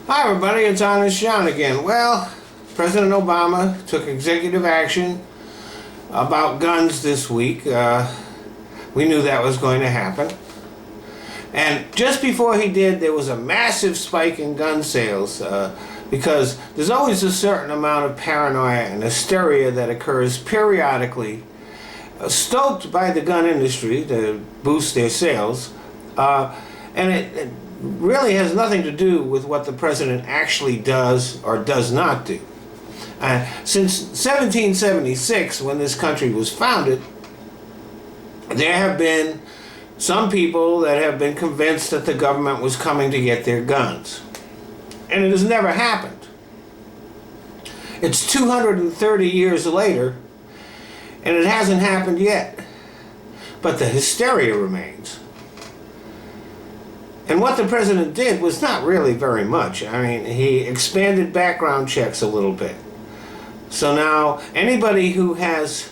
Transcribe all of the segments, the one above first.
Hi everybody, it's Honest John again. Well, President Obama took executive action about guns this week. We knew that was going to happen. And just before he did, there was a massive spike in gun sales because there's always a certain amount of paranoia and hysteria that occurs periodically, stoked by the gun industry to boost their sales. And it really has nothing to do with what the president actually does or does not do. Since 1776, when this country was founded, there have been some people that have been convinced that the government was coming to get their guns. And it has never happened. It's 230 years later, and it hasn't happened yet. But the hysteria remains. And what the president did was not really very much. I mean, he expanded background checks a little bit. So now anybody who has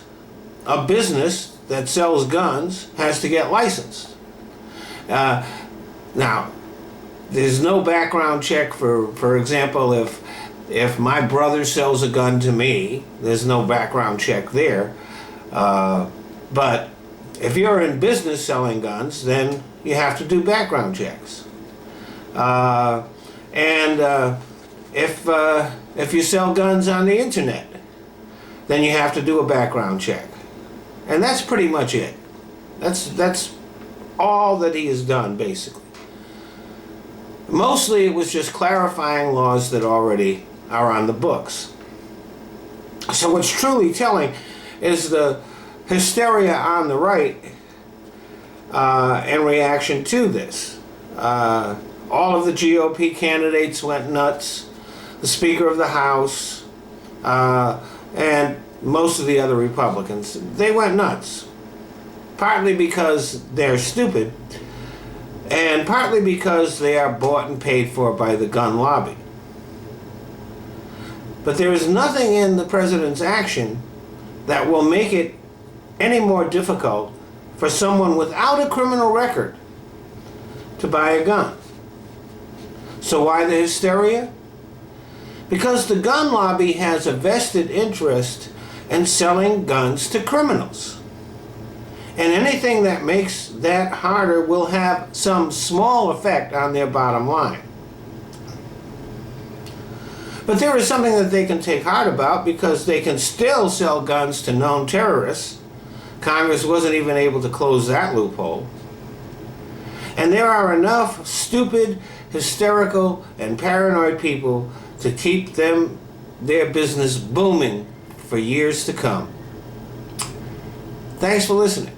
a business that sells guns has to get licensed. Now, there's no background check for example, if my brother sells a gun to me, there's no background check there. But if you're in business selling guns, then you have to do background checks. If you sell guns on the internet, then you have to do a background check. And that's pretty much it. That's all that he has done, basically. Mostly it was just clarifying laws that already are on the books. So what's truly telling is the hysteria on the right in reaction to this. All of the GOP candidates went nuts. The Speaker of the House and most of the other Republicans, they went nuts. Partly because they're stupid, and partly because they are bought and paid for by the gun lobby. But there is nothing in the president's action that will make it any more difficult for someone without a criminal record to buy a gun. So why the hysteria? Because the gun lobby has a vested interest in selling guns to criminals. And anything that makes that harder will have some small effect on their bottom line. But there is something that they can take heart about, because they can still sell guns to known terrorists. Congress wasn't even able to close that loophole. And there are enough stupid, hysterical, and paranoid people to keep their business booming for years to come. Thanks for listening.